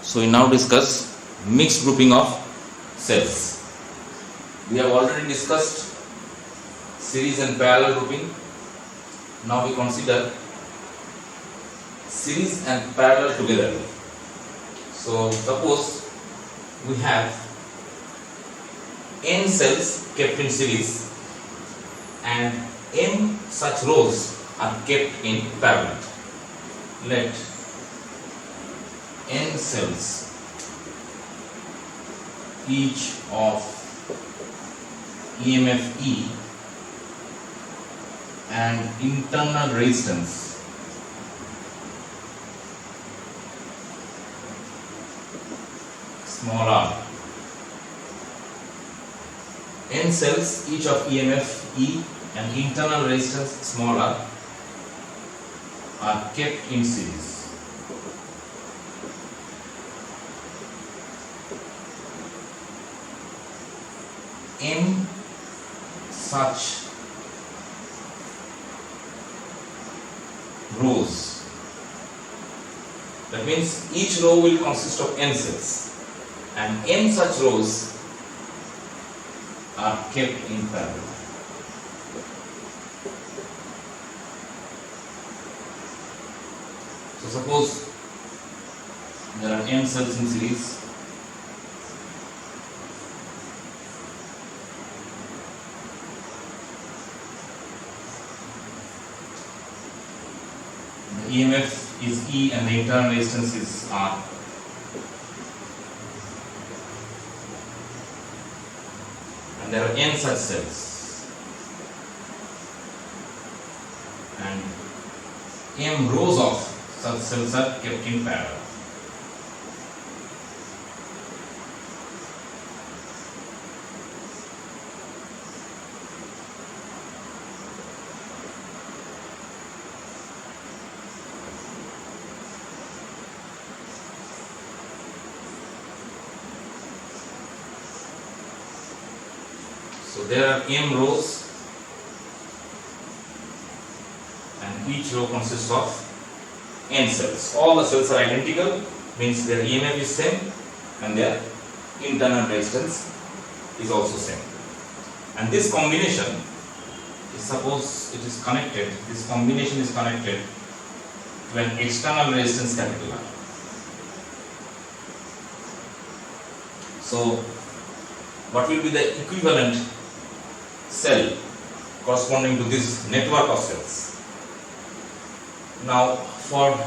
So we now discuss mixed grouping of cells. We have already discussed series and parallel grouping. Now we consider series and parallel together. So suppose we have n cells kept in series and n such rows are kept in parallel. Let n cells, each of EMF E and internal resistance small r, n cells each of EMF E and internal resistance small r are kept in series. N such rows, that means each row will consist of n cells and n such rows are kept in parallel. So suppose there are n cells in series. The EMF is E and the internal resistance is R. And there are n such cells. And m rows of such cells are kept in parallel. So there are m rows and each row consists of n cells. All the cells are identical, means their EMF is same and their internal resistance is also same. And this combination is, suppose it is connected, this combination is connected to an external resistance capital R. So what will be the equivalent cell corresponding to this network of cells? Now for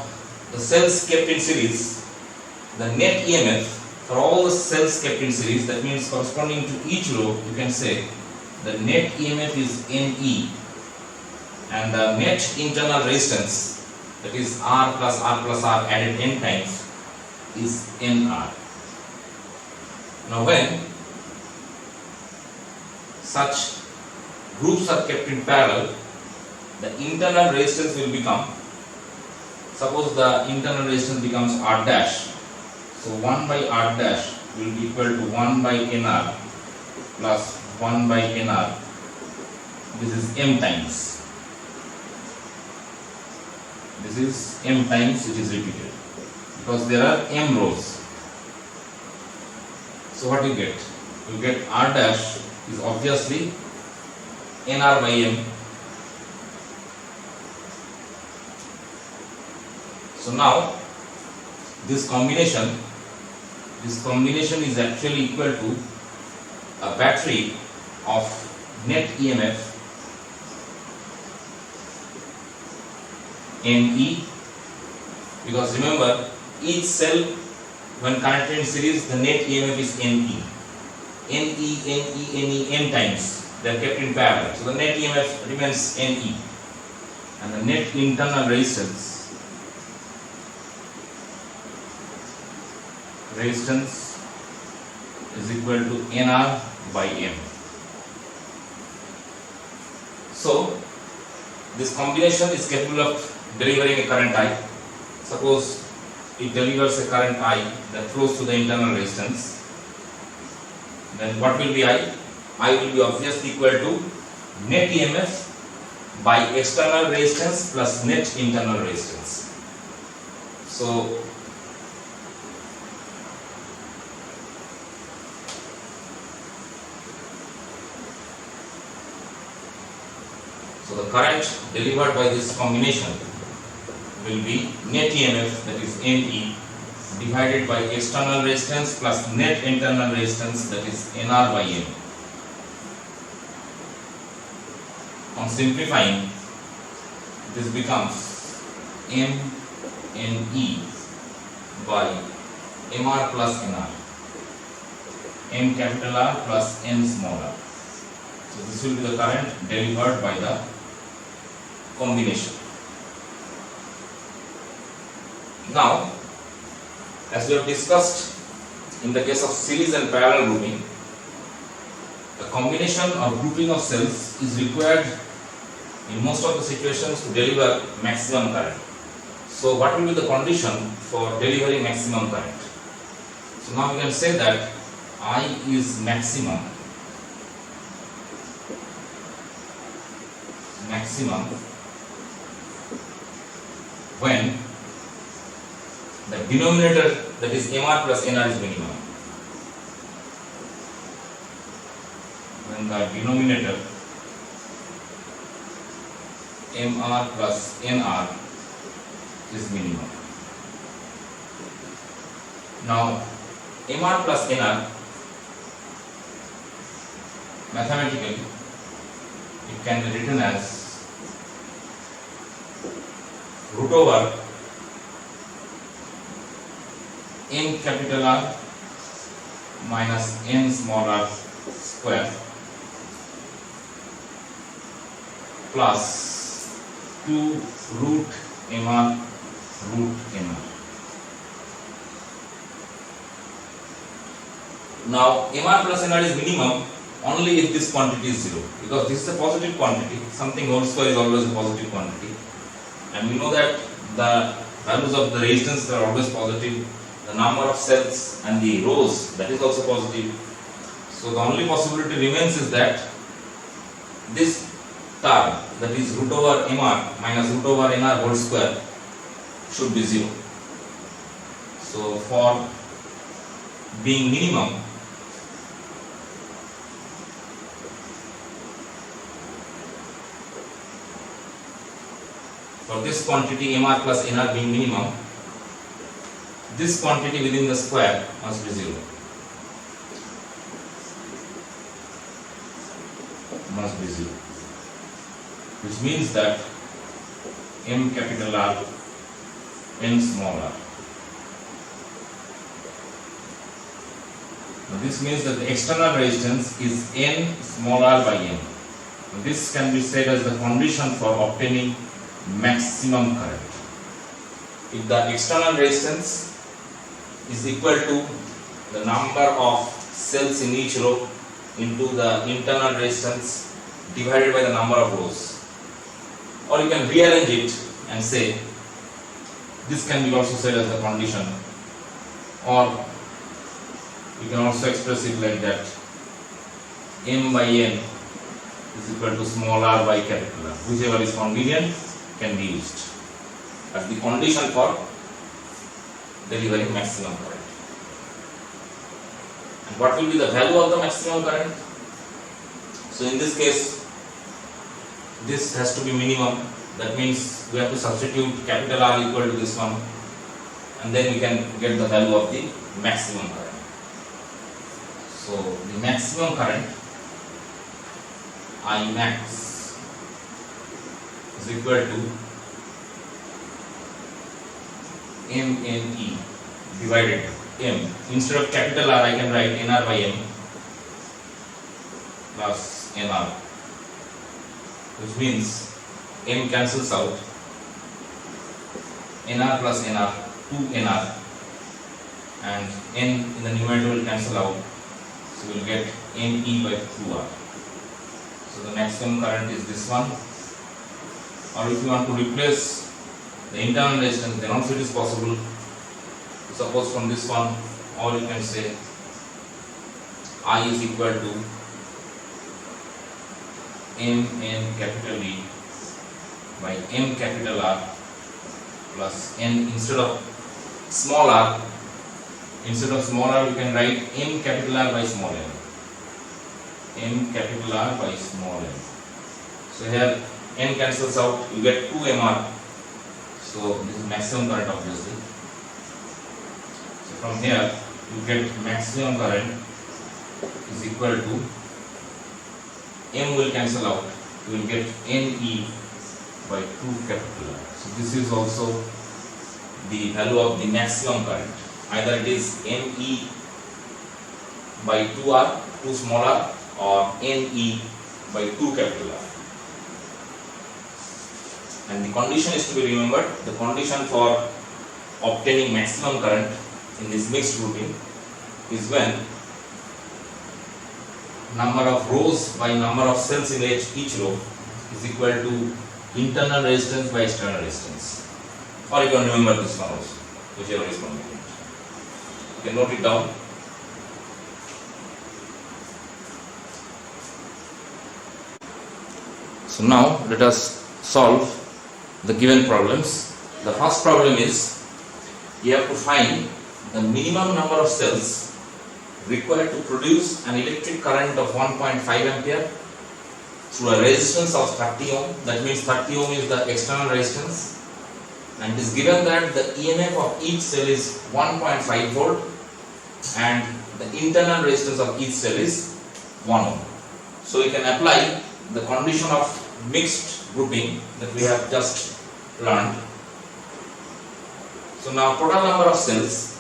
the cells kept in series, the net EMF for all the cells kept in series, that means corresponding to each row, you can say the net EMF is NE and the net internal resistance, that is R plus R added n times, is NR. Now when such groups are kept in parallel, the internal resistance will become, suppose the internal resistance becomes R dash, so 1 by R dash will be equal to 1 by NR plus 1 by NR. This is M times. This is M times, it is repeated because there are M rows. So what you get? You get R dash is obviously NR by M. So now this combination is actually equal to a battery of net EMF NE, because remember each cell when connected in series the net EMF is NE. N times, they are kept in parallel. So the net EMF remains NE and the net internal resistance is equal to NR by M. So this combination is capable of delivering a current I. Suppose it delivers a current I that flows to the internal resistance. Then what will be I? I will be obviously equal to net EMF by external resistance plus net internal resistance. So So the current delivered by this combination will be net EMF, that is NE, divided by external resistance plus net internal resistance, that is NR by M. On simplifying, this becomes MNE by MR plus NR, M capital R plus N small r. So this will be the current delivered by the combination. Now, as we have discussed in the case of series and parallel grouping, the combination or grouping of cells is required in most of the situations to deliver maximum current. So what will be the condition for delivering maximum current? So now we can say that I is maximum when the denominator, that is MR plus NR, is minimum. When the denominator MR plus NR is minimum. Now, MR plus NR, mathematically, it can be written as root over M capital R minus N small r square plus 2 root MR root NR. Now, MR plus NR is minimum only if this quantity is 0, because this is a positive quantity. Something whole square is always a positive quantity, and we know that the values of the resistance are always positive. The number of cells and the rows, that is also positive. So the only possibility remains is that this term, that is root over MR minus root over NR whole square, should be 0. So for being minimum, for this quantity MR plus NR being minimum, this quantity within the square must be 0. Must be 0. Which means that M capital R, N small r. Now this means that the external resistance is N small r by M. Now this can be said as the condition for obtaining maximum current. If the external resistance is equal to the number of cells in each row into the internal resistance divided by the number of rows. Or you can rearrange it and say, this can be also said as the condition, or you can also express it like that, M by N is equal to small r by capital R. Whichever is convenient can be used as the condition for delivering maximum current. And what will be the value of the maximum current? So in this case, this has to be minimum. That means we have to substitute capital R equal to this one, and then we can get the value of the maximum current. So the maximum current, I max, is equal to MNE divided M. Instead of capital R, I can write NR by M plus NR, which means M cancels out, NR plus NR, 2NR, and N in the numerator will cancel out, so we will get NE by 2R. So the maximum current is this one. Or if you want to replace the internal resistance, then also it is possible. Suppose from this one, or you can say I is equal to MN capital E by M capital R plus N. Instead of small r, you can write M capital R by small n. M capital R by small n. So here N cancels out, you get 2 mR. So this is maximum current obviously. So from here you get maximum current is equal to M will cancel out, you will get NE by 2 capital R. So this is also the value of the maximum current. Either it is ME by 2R, 2 small r, or NE by 2 capital R. And the condition is to be remembered. The condition for obtaining maximum current in this mixed grouping is when number of rows by number of cells in each row is equal to internal resistance by external resistance. Or you can remember this one also, whichever is convenient. You can note it down. So now let us solve the given problems. The first problem is you have to find the minimum number of cells required to produce an electric current of 1.5 ampere through a resistance of 30 ohm. That means 30 ohm is the external resistance, and it is given that the EMF of each cell is 1.5 volt and the internal resistance of each cell is 1 ohm. So we can apply the condition of mixed grouping that we have just learned. So now total number of cells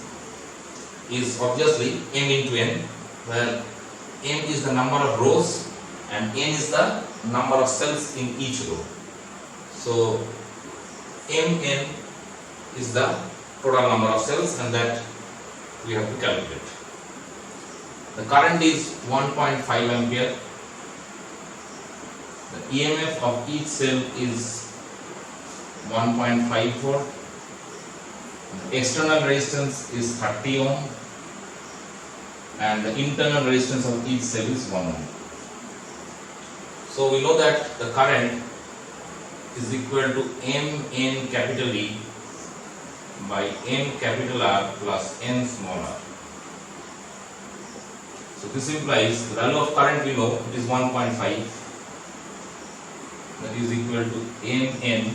is obviously M into N, where M is the number of rows and N is the number of cells in each row. So Mn is the total number of cells, and that we have to calculate. The current is 1.5 ampere. The EMF of each cell is 1.5 volt. The external resistance is 30 ohm, and the internal resistance of each cell is 1 ohm. So we know that the current is equal to Mn capital E by M capital R plus N small r. So this implies the value of current we know it is 1.5, that is equal to Mn.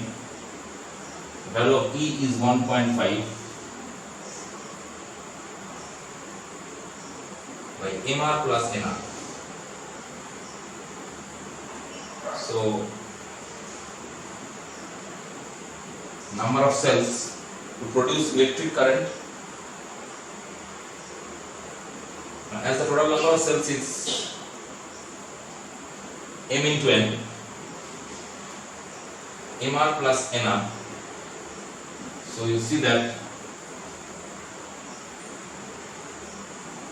The value of E is 1.5 by Mr plus Nr. So number of cells to produce electric current, as the total number of cells is M into N, Mr plus Nr. So you see that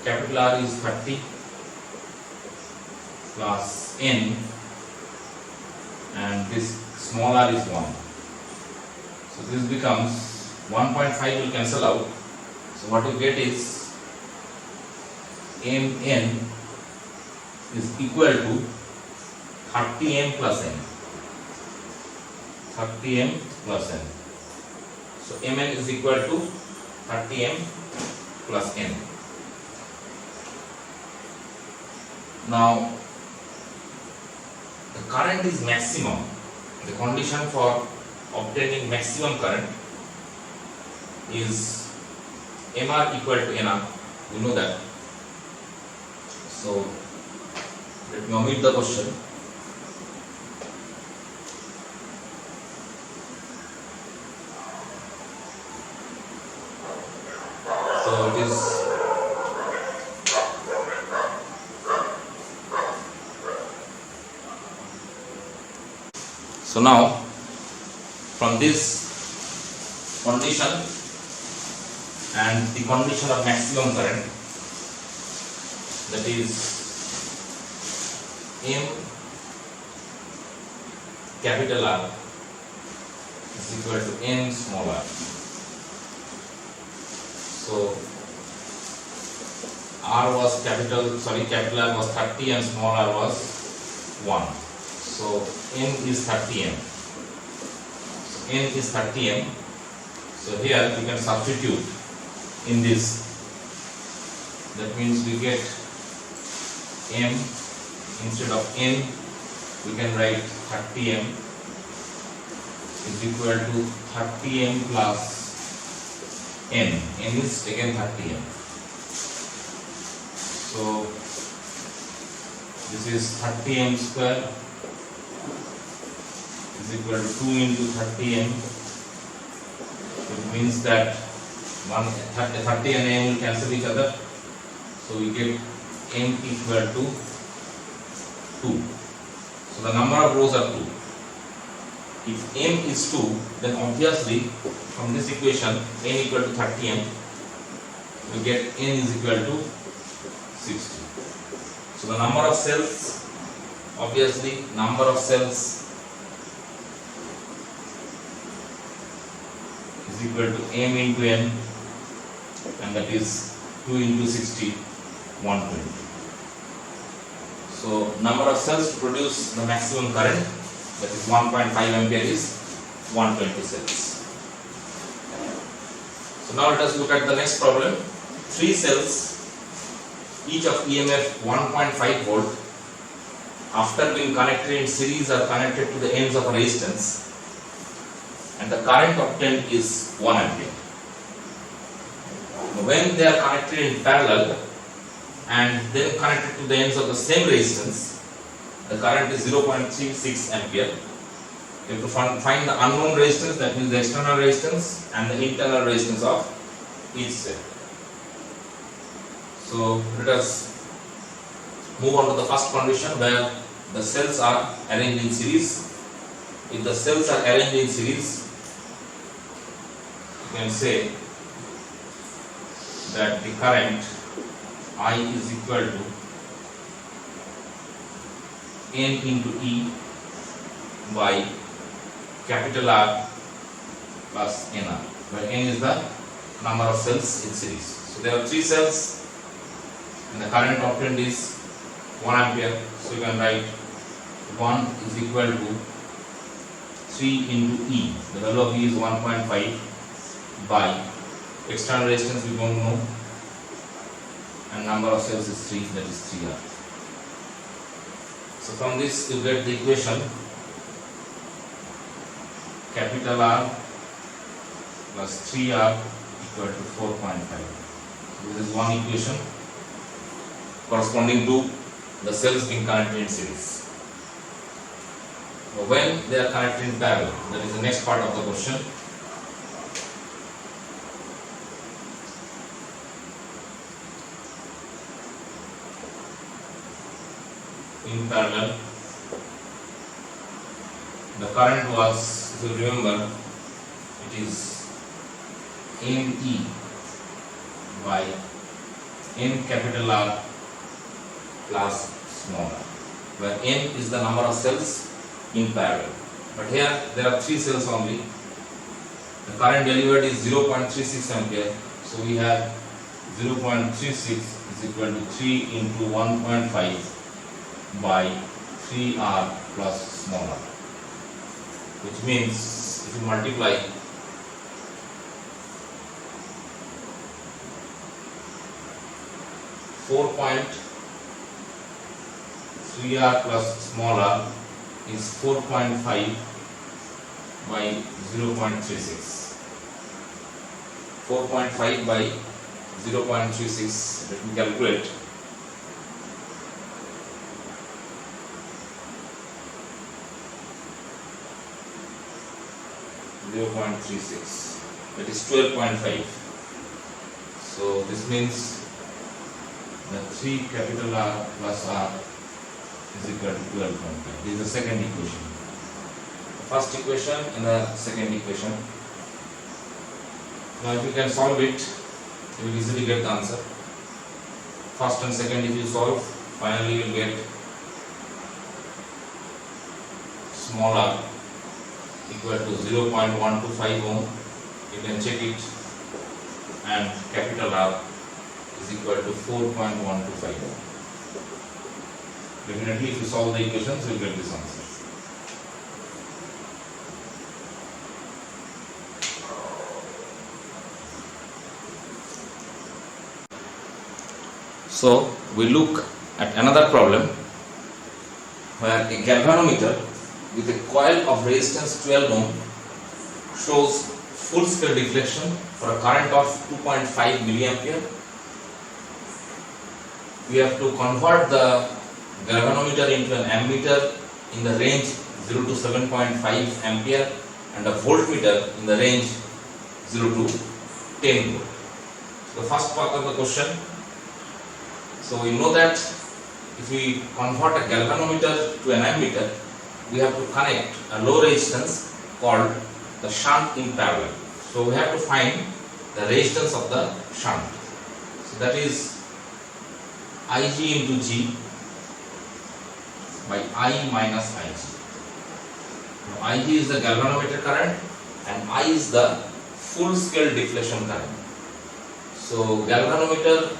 capital R is 30 plus N, and this small r is 1. So this becomes 1.5 will cancel out. So what you get is Mn is equal to 30M plus N. 30M plus N. So Mn is equal to 30M plus N. Now the current is maximum. The condition for obtaining maximum current is Mr equal to Nr. We know that. So let me omit the question. So it is so now from this condition and the condition of maximum current, that is M capital R is equal to N small r. So capital R was 30 and small r was 1. So N is 30M. So N is 30M. So here we can substitute in this. That means we get M instead of N, we can write 30M is equal to 30m plus n. N is again 30m. So this is 30m square is equal to 2 into 30m. It means that 30 and m will cancel each other. So we get m equal to 2. So the number of rows are 2. If m is 2, then obviously from this equation n equal to 30m, we get n is equal to 60. So the number of cells, obviously number of cells is equal to m into n, and that is 2 into 60, 120. So number of cells to produce the maximum current, that is 1.5 ampere, is 120 cells. So now let us look at the next problem. 3 cells, each of EMF 1.5 volt, after being connected in series are connected to the ends of a resistance, and the current obtained is 1 ampere. When they are connected in parallel and then connected to the ends of the same resistance, the current is 0.36 ampere. You have to find the unknown resistance, that means the external resistance and the internal resistance of each cell. So let us move on to the first condition, where the cells are arranged in series. If the cells are arranged in series, you can say that the current I is equal to N into E by capital R plus NR, where N is the number of cells in series. So there are 3 cells and the current obtained is 1 ampere. So you can write 1 is equal to 3 into E. The value of E is 1.5 by external resistance we don't know, and number of cells is 3, that is 3R. So from this you get the equation capital R plus 3R equal to 4.5. This is one equation corresponding to the cells being connected in series. When they are connected in parallel, that is the next part of the question. In parallel, the current was, if you remember, it is NE by N capital R plus small r, where N is the number of cells in parallel. But here there are 3 cells only. The current delivered is 0.36 ampere. So we have 0.36 is equal to 3 into 1.5 by 3R plus small r, which means if you multiply 4.3R plus small r is 4.5 by 0.36. 4.5 by 0.36, let me calculate. That is 12.5. So this means that 3 capital R plus R is equal to 12.5. This is the second equation. The first equation and the second equation. Now if you can solve it, you will easily get the answer. First and second if you solve, finally you will get small r equal to 0.125 ohm. You can check it, and capital R is equal to 4.125 ohm. Definitely if you solve the equations you will get this answer. So we look at another problem where a galvanometer with a coil of resistance 12 ohm shows full scale deflection for a current of 2.5 milliampere. We have to convert the galvanometer into an ammeter in the range 0 to 7.5 ampere and a voltmeter in the range 0 to 10 volt. So the first part of the question. So we know that if we convert a galvanometer to an ammeter, we have to connect a low resistance called the shunt in parallel. So we have to find the resistance of the shunt. So that is Ig into G by I minus Ig. Now Ig is the galvanometer current and I is the full scale deflection current. So galvanometer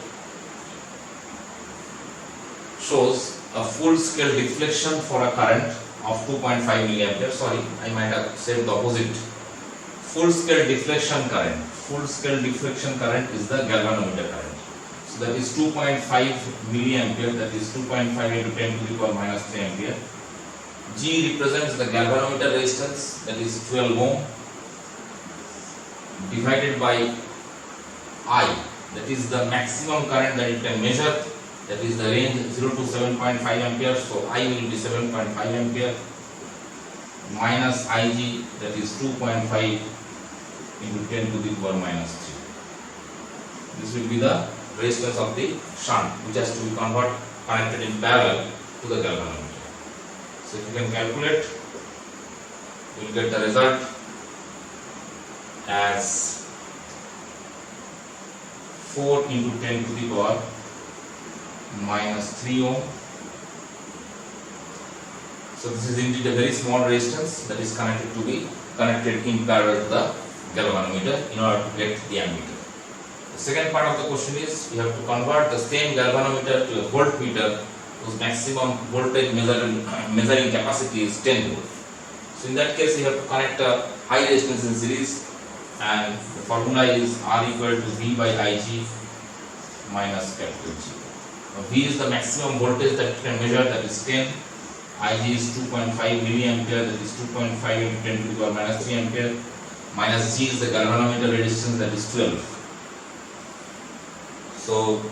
shows a full scale deflection for a current of 2.5 milliampere. Sorry, I might have said the opposite. Full scale deflection current. Full scale deflection current is the galvanometer current. So that is 2.5 milliampere, that is 2.5 into 10 to the power minus 3 ampere. G represents the galvanometer resistance, that is 12 ohm, divided by I, that is the maximum current that you can measure, that is the range 0 to 7.5 ampere. So I will be 7.5 ampere minus Ig, that is 2.5 into 10 to the power minus 3. This will be the resistance of the shunt, which has to be connected in parallel to the galvanometer. So if you can calculate, you will get the result as 4 into 10 to the power minus 3 ohm. So this is indeed a very small resistance that is connected in parallel to the galvanometer in order to get the ammeter. The second part of the question is we have to convert the same galvanometer to a voltmeter whose maximum voltage measuring capacity is 10 volt. So in that case you have to connect a high resistance in series, and the formula is R equal to V by Ig minus capital G. Now V is the maximum voltage that you can measure, that is 10. Ig is 2.5 milliampere, that is 2.5 into 10 to the power minus 3 ampere. Minus G is the galvanometer resistance, that is 12. So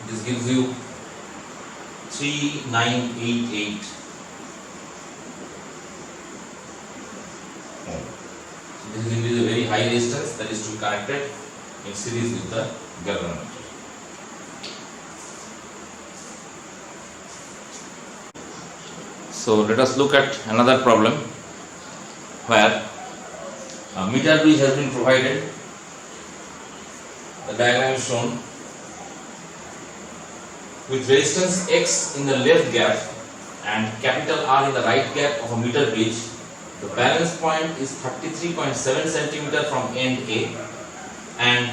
this gives you 3988 ohm. So this is indeed a very high resistance that is to be connected in series with the galvanometer. So let us look at another problem where a meter bridge has been provided. The diagram is shown with resistance X in the left gap and capital R in the right gap of a meter bridge. The balance point is 33.7 cm from end A, and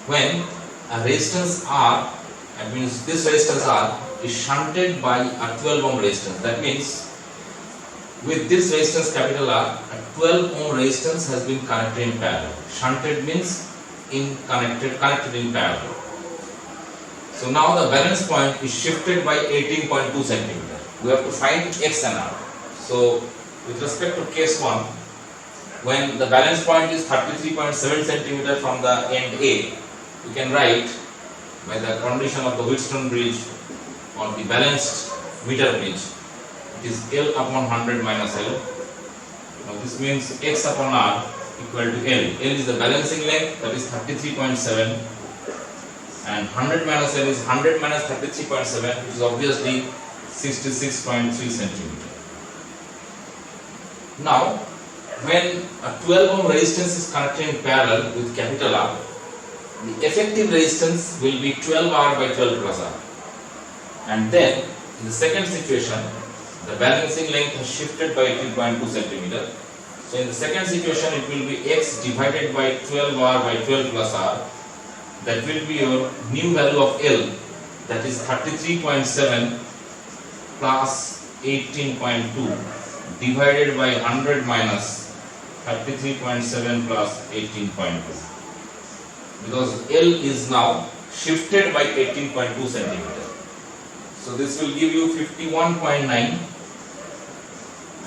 when a resistance R, that means this resistance R is shunted by a 12 ohm resistance. That means with this resistance capital R, a 12 ohm resistance has been connected in parallel. Shunted means connected in parallel. So now the balance point is shifted by 18.2 cm. We have to find X and R. So with respect to case 1, when the balance point is 33.7 cm from the end A, we can write by the condition of the Wheatstone bridge or the balanced meter bridge, it is L upon 100 minus L. Now this means X upon R equal to L. L is the balancing length, that is 33.7, and 100 minus L is 100 minus 33.7, which is obviously 66.3 cm. Now when a 12 ohm resistance is connected in parallel with capital R, the effective resistance will be 12R by 12 plus R. And then in the second situation, the balancing length has shifted by 18.2 cm. So in the second situation, it will be X divided by 12R by 12 plus R. That will be your new value of L, that is 33.7 plus 18.2 divided by 100 minus 33.7 plus 18.2. Because L is now shifted by 18.2 cm. So this will give you 51.9,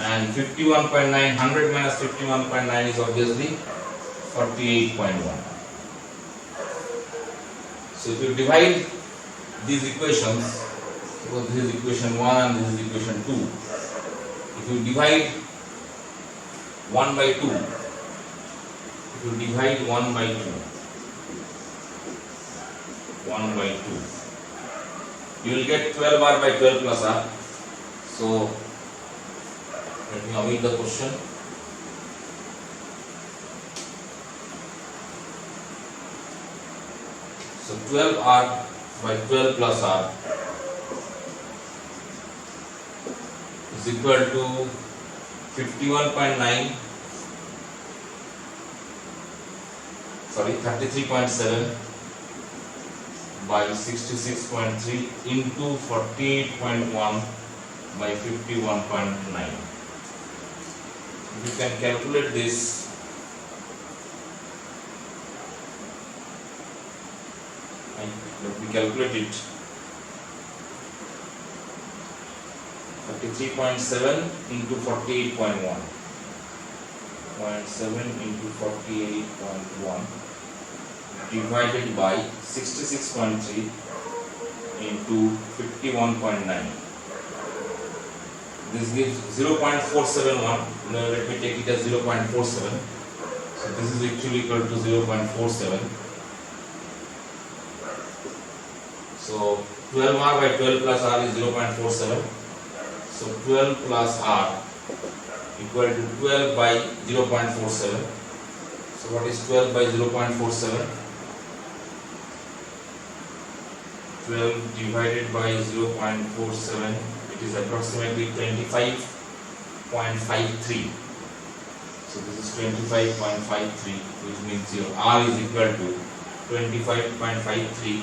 and 51.9, 100 minus 51.9 is obviously 48.1. So if you divide these equations, suppose this is equation 1 and this is equation 2, if you divide 1 by 2, if you divide 1 by 2, 1 by 2, you will get 12r by 12 plus r. So let me omit the question. So 12r by 12 plus r is equal to 51.9, sorry, 33.7 by 66.3 into 48.1 by 51.9. You can calculate this. Let me calculate it. 33.7 into 48.1. 0.7 into 48.1 divided by 66.3 into 51.9. This gives 0.471. Let me take it as 0.47. So this is actually equal to 0.47. So 12r by 12 plus r is 0.47. So 12 plus r equal to 12 by 0.47. So what is 12 by 0.47? 12 divided by 0.47, it is approximately 25.53. So this is 25.53, which means your r is equal to 25.53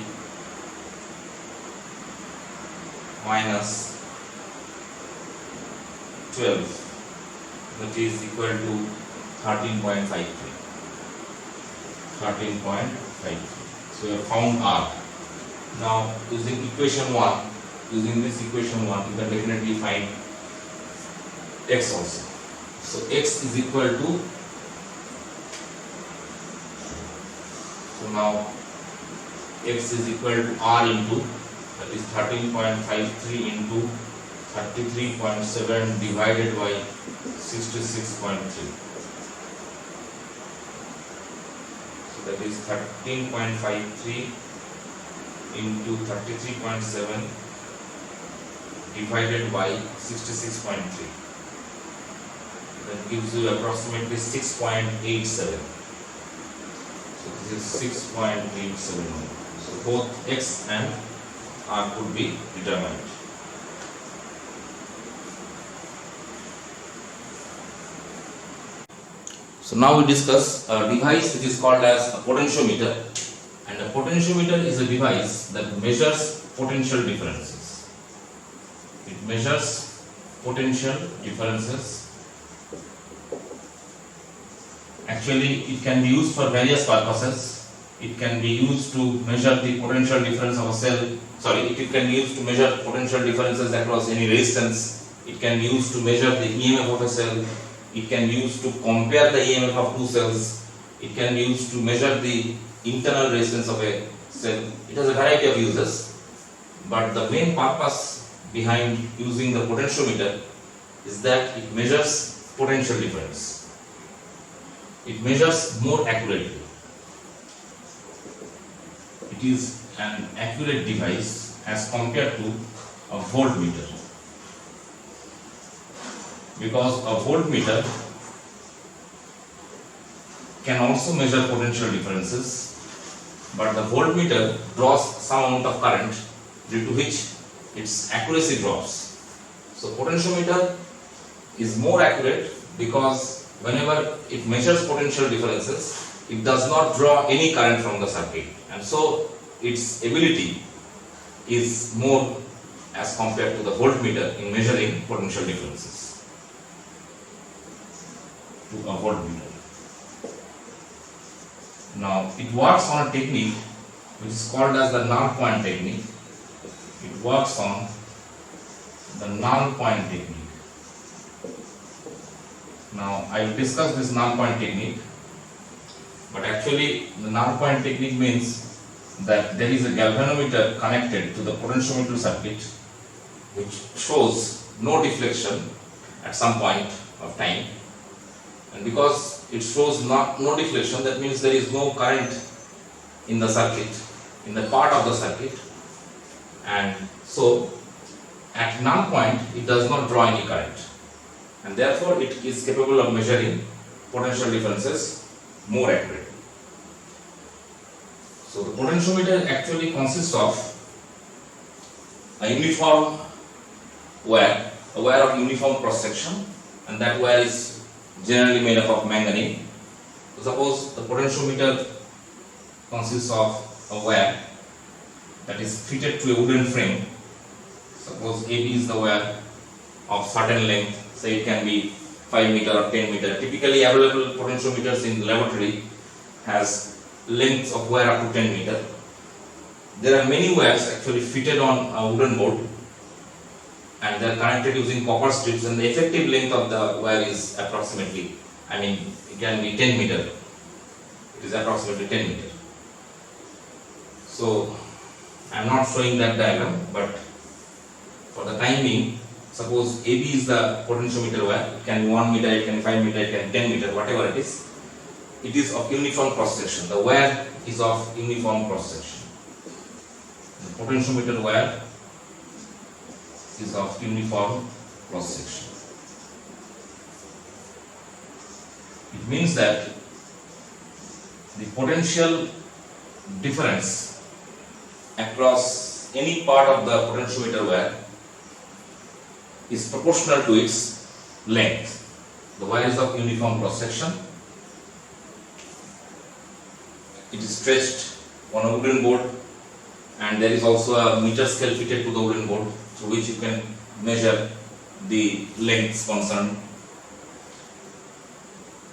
minus 12, which is equal to 13.53. 13.53. So you have found r. Now using equation 1, using this equation 1, you can definitely find x also. So x is equal to, so now x is equal to r into, that is 13.53 into 33.7 divided by 66.3. So that is 13.53 into 33.7 divided by 66.3. That gives you approximately 6.87. So this is 6.87. So both x and r could be determined. So now we discuss a device which is called as a potentiometer, and a potentiometer is a device that measures potential differences. It measures potential differences. Actually, it can be used for various purposes. It can be used to measure the potential difference of a cell. It can be used to measure potential differences across any resistance. It can be used to measure the EMF of a cell. It can be used to compare the EMF of two cells. It can be used to measure the internal resistance of a cell. It has a variety of uses, but the main purpose behind using the potentiometer is that it measures potential difference. It measures more accurately. It is an accurate device as compared to a voltmeter, because a voltmeter can also measure potential differences, but the voltmeter draws some amount of current, due to which its accuracy drops. So potentiometer is more accurate because whenever it measures potential differences, it does not draw any current from the circuit, and so its ability is more as compared to the voltmeter in measuring potential differences to a voltmeter. Now it works on a technique which is called as the null point technique. It works on the null point technique. Now I will discuss this null point technique, but actually the null point technique means that there is a galvanometer connected to the potentiometer circuit which shows no deflection at some point of time, and because it shows no deflection, that means there is no current in the circuit, in the part of the circuit, and so at null point it does not draw any current, and therefore it is capable of measuring potential differences more accurately. So the potentiometer actually consists of a uniform wire, a wire of uniform cross section, and that wire is generally made up of manganese. So suppose the potentiometer consists of a wire that is fitted to a wooden frame. Suppose AB is the wire of certain length, say it can be 5 meter or 10 meter. Typically available potentiometers in the laboratory has lengths of wire up to 10 meter. There are many wires actually fitted on a wooden board, and they are connected using copper strips, and the effective length of the wire is approximately, it can be 10 meter. It is approximately 10 meter. So I am not showing that diagram, but for the time being, suppose AB is the potentiometer wire. It can be 1 meter, it can be 5 meter, it can be 10 meter, whatever it is. It is of uniform cross section. The wire is of uniform cross section. The potentiometer wire is of uniform cross section. It means that the potential difference across any part of the potentiometer wire is proportional to its length. The wire is of uniform cross section. It is stretched on a wooden board, and there is also a meter scale fitted to the wooden board through which you can measure the lengths concerned.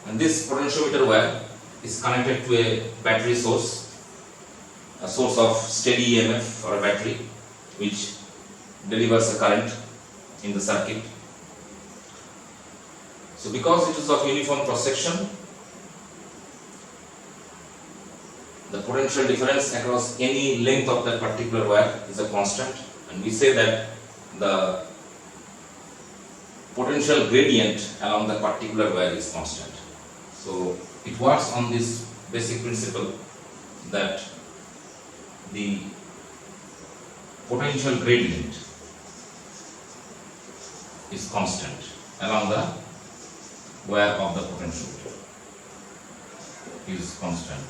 And this potentiometer wire is connected to a battery source, a source of steady EMF or a battery which delivers a current in the circuit. So because it is of uniform cross section, the potential difference across any length of that particular wire is a constant, and we say that the potential gradient along the particular wire is constant. So it works on this basic principle that the potential gradient is constant along the wire of the potentiometer is constant,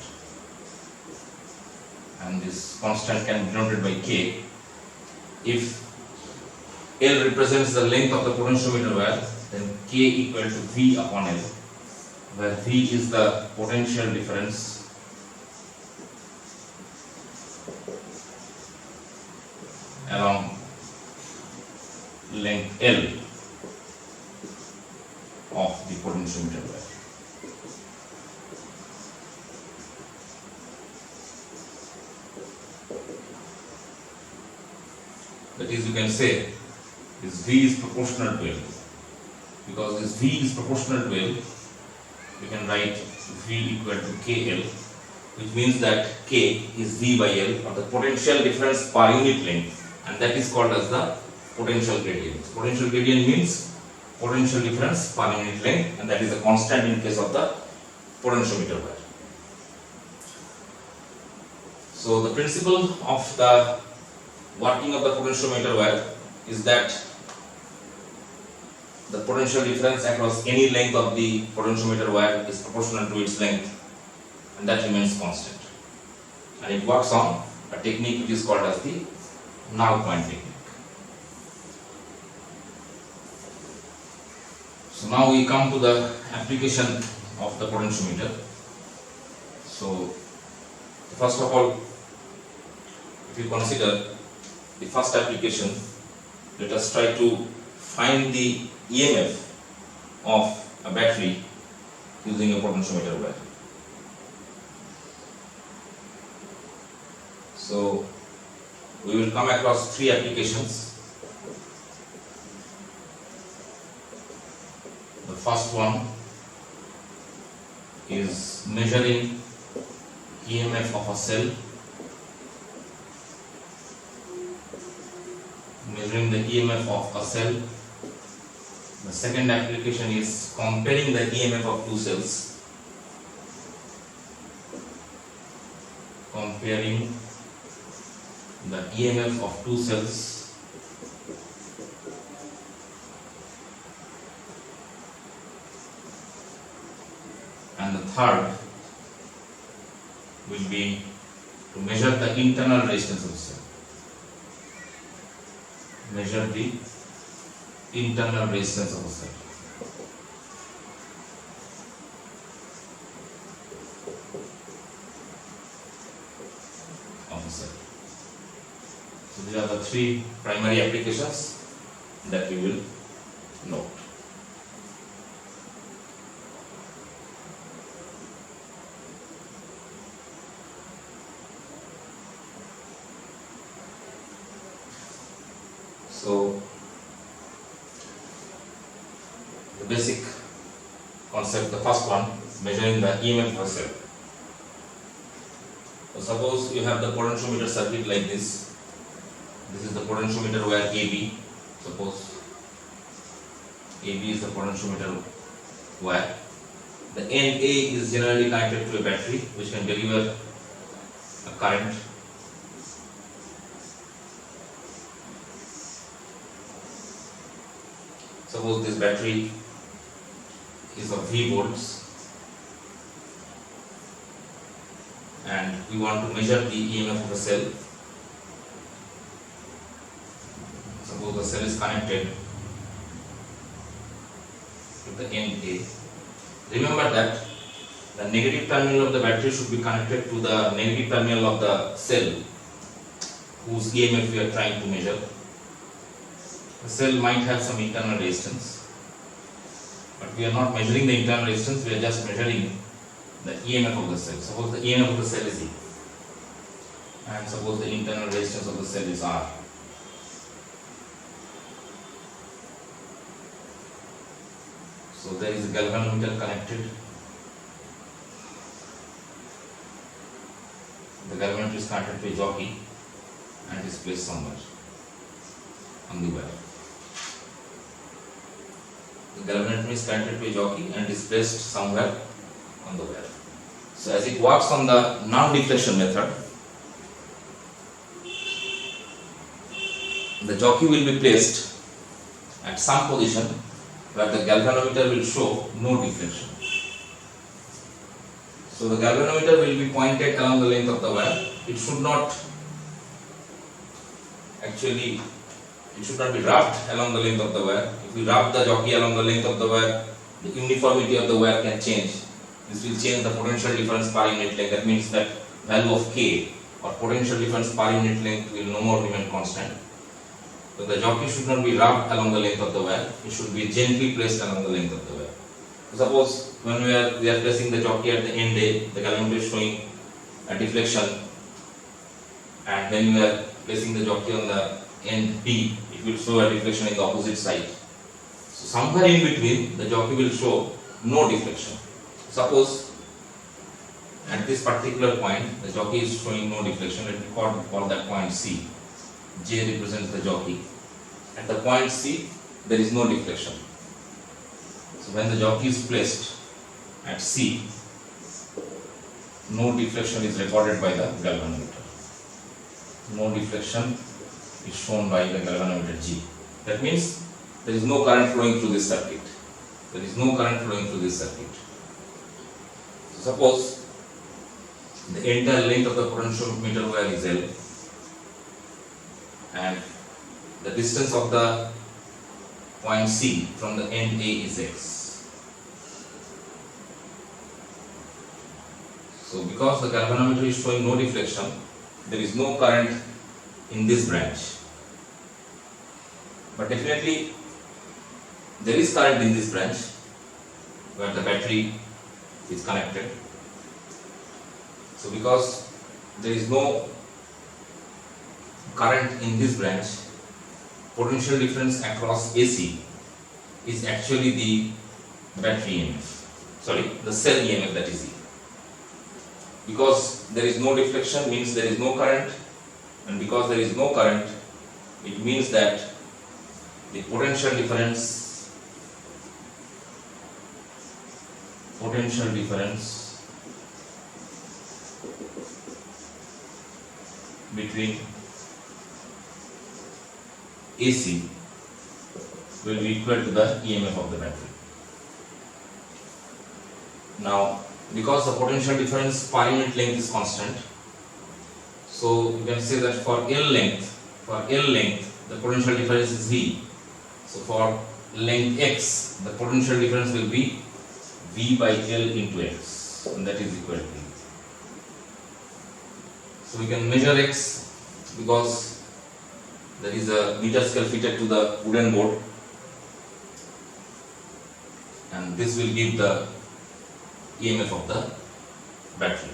and this constant can be denoted by K. If L represents the length of the potentiometer wire, then K equal to V upon L, where V is the potential difference along length L of the potentiometer wire. That is, you can say this V is proportional to L. Because this V is proportional to L, you can write V equal to KL, which means that K is V by L, or the potential difference per unit length, and that is called as the potential gradient. Potential gradient means potential difference per unit length, and that is a constant in case of the potentiometer wire. So the principle of the working of the potentiometer wire is that the potential difference across any length of the potentiometer wire is proportional to its length, and that remains constant. And it works on a technique which is called as the null point technique. So now we come to the application of the potentiometer. So first of all, if you consider the first application, let us try to find the EMF of a battery using a potentiometer wire. So we will come across three applications. The first one is measuring EMF of a cell, measuring the EMF of a cell. The second application is comparing the EMF of two cells, comparing the EMF of two cells. And the third will be to measure the internal resistance of the cell. Measure the internal resistance of the cell. So these are the three primary applications that we will note. So the basic concept, the first one, measuring the EMF of a cell. So suppose you have the potentiometer circuit like this. This is the potentiometer wire AB. Suppose AB is the potentiometer wire. The end A is generally connected to a battery which can deliver a current. Suppose this battery is of V volts and we want to measure the EMF of a cell. Suppose the cell is connected to the end A. Remember that the negative terminal of the battery should be connected to the negative terminal of the cell whose EMF we are trying to measure. The cell might have some internal resistance, but we are not measuring the internal resistance, we are just measuring the EMF of the cell. Suppose the EMF of the cell is E, and suppose the internal resistance of the cell is R. So there is a galvanometer connected. The galvanometer is connected to a jockey and is placed somewhere on the wire. The galvanometer is connected to a jockey and is placed somewhere on the wire. So as it works on the non-deflection method, the jockey will be placed at some position where the galvanometer will show no deflection. So the galvanometer will be pointed along the length of the wire. It should not be rubbed along the length of the wire. If we rub the jockey along the length of the wire, the uniformity of the wire can change. This will change the potential difference per unit length. That means that value of K or potential difference per unit length will no more remain constant. So the jockey should not be rubbed along the length of the wire. It should be gently placed along the length of the wire. So suppose when we are placing the jockey at the end A, the galvanometer is showing a deflection, and when we are placing the jockey on the end B, it will show a deflection in the opposite side. So somewhere in between, the jockey will show no deflection. Suppose at this particular point, the jockey is showing no deflection. Let me call that point C. J represents the jockey. At the point C, there is no deflection. So when the jockey is placed at C, no deflection is recorded by the galvanometer. No deflection is shown by the galvanometer G. That means there is no current flowing through this circuit. There is no current flowing through this circuit. So suppose the entire length of the potentiometer wire is L, and the distance of the point C from the end A is X. So because the galvanometer is showing no deflection, there is no current in this branch. But definitely there is current in this branch where the battery is connected. So because there is no current in this branch, potential difference across AC is actually the battery EMF. the cell EMF, that is E. Because there is no deflection means there is no current, and because there is no current, it means that the potential difference between AC will be equal to the EMF of the battery. Now, because the potential difference per unit length is constant, so you can say that for L length, the potential difference is V. So for length X, the potential difference will be V by L into X, and that is equal to V. So we can measure X because there is a meter scale fitted to the wooden board, and this will give the EMF of the battery.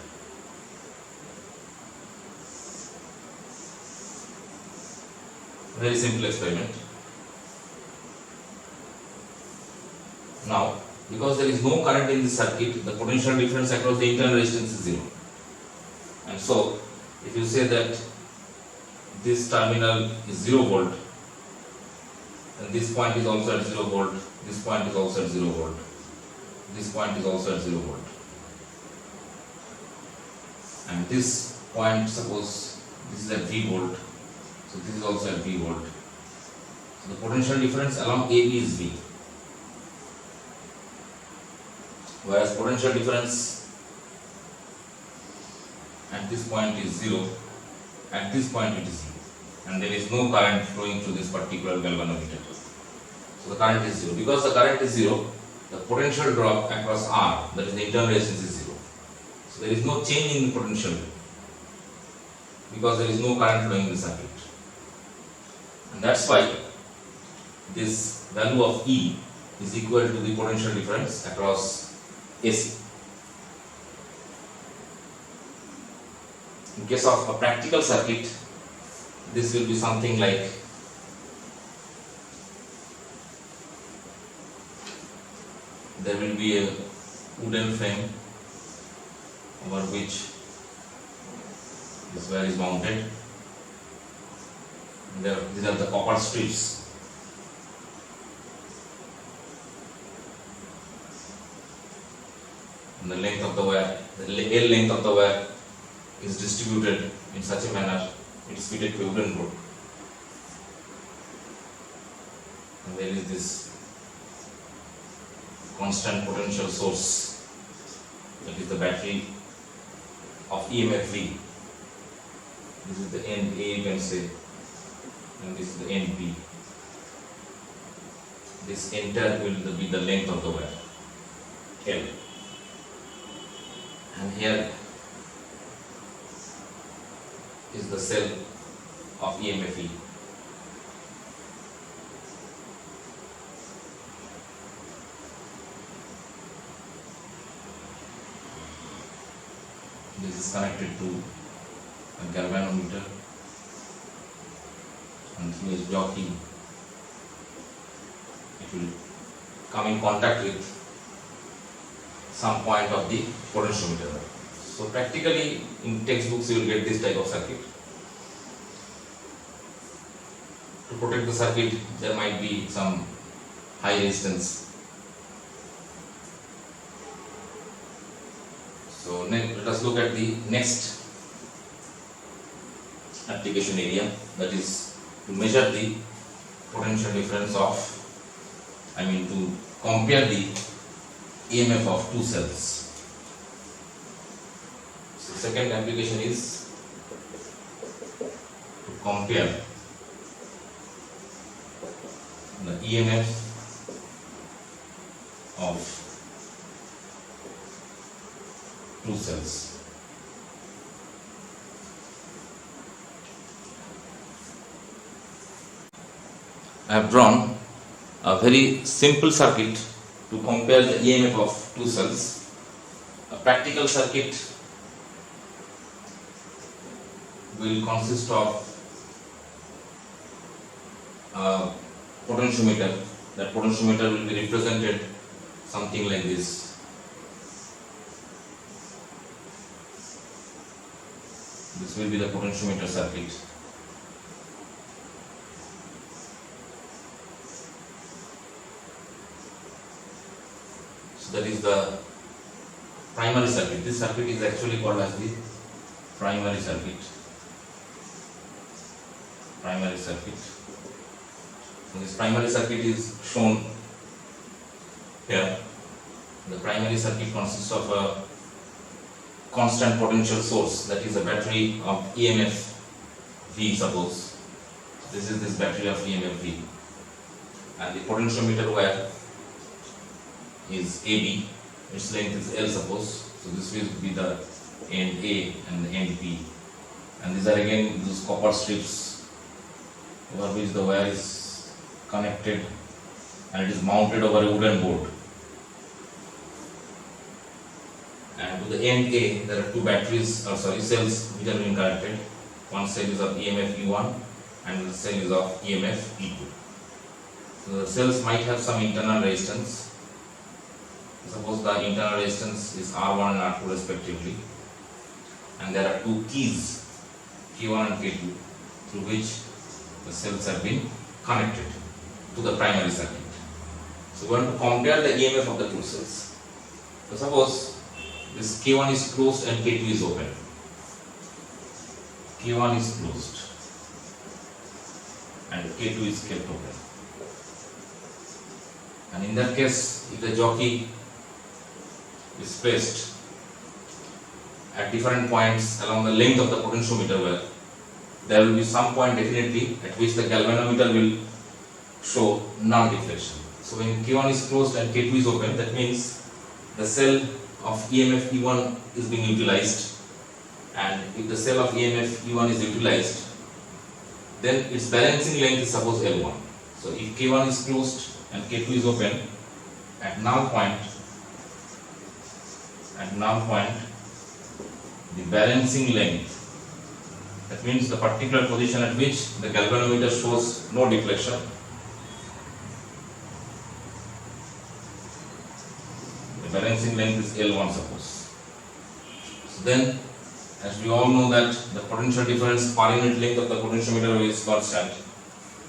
Very simple experiment. Now, because there is no current in this circuit, the potential difference across the internal resistance is 0. And so, if you say that this terminal is 0 volt, and this point is also at 0 volt, this point is also at 0 volt, this point is also at 0 volt, and this point, suppose this is at V volt, so this is also at V volt. So the potential difference along AB is V, whereas potential difference at this point is 0, at this point it is 0, and there is no current flowing through this particular galvanometer. So the current is 0. Because the current is 0, the potential drop across R, that is the internal resistance, is 0. So there is no change in the potential because there is no current flowing in the circuit. And that's why this value of E is equal to the potential difference across AC. In case of a practical circuit, this will be something like there will be a wooden frame over which this wire is mounted. These are the copper strips. And the length of the wire, the L length of the wire is distributed in such a manner it is fitted to a wooden board. And there is this constant potential source, that is the battery of EMF V. This is the end A, you can say, and this is the end B. This entire will be the length of the wire, L. And here is the cell of EMF E. This is connected to a galvanometer, and through its jockey it will come in contact with some point of the potentiometer. So practically in textbooks you will get this type of circuit. To protect the circuit there might be some high resistance. So let us look at the next application area, that is to measure the potential difference of, to compare the EMF of two cells. So second application is to compare the EMF of two cells. I have drawn a very simple circuit to compare the EMF of two cells. A practical circuit will consist of a potentiometer. That potentiometer will be represented something like this. This will be the potentiometer circuit. So that is the primary circuit. This circuit is actually called as the primary circuit. Primary circuit. So this primary circuit is shown here. The primary circuit consists of a constant potential source, that is a battery of EMF V, suppose. This is this battery of EMF V. And the potentiometer wire is AB, its length is L, suppose. So this will be the end A and the end B. And these are again those copper strips over which the wire is connected, and it is mounted over a wooden board. And to the end A, there are two cells which are being connected. One cell is of EMF E1 and the cell is of EMF E2. So the cells might have some internal resistance. Suppose the internal resistance is R1 and R2 respectively, and there are two keys, K1 and K2, through which the cells have been connected to the primary circuit. So we want to compare the EMF of the two cells. So suppose this K1 is closed and K2 is open. K1 is closed and K2 is kept open. And in that case, if the jockey is placed at different points along the length of the potentiometer wire, there will be some point definitely at which the galvanometer will show non-deflection. So when K1 is closed and K2 is open, that means the cell of EMF E1 is being utilized, and if the cell of EMF E1 is utilized, then its balancing length is suppose L1. So if K1 is closed and K2 is open, at null point, the balancing length, that means the particular position at which the galvanometer shows no deflection, the balancing length is L1, suppose. So then, as we all know that the potential difference per unit length of the potentiometer is constant,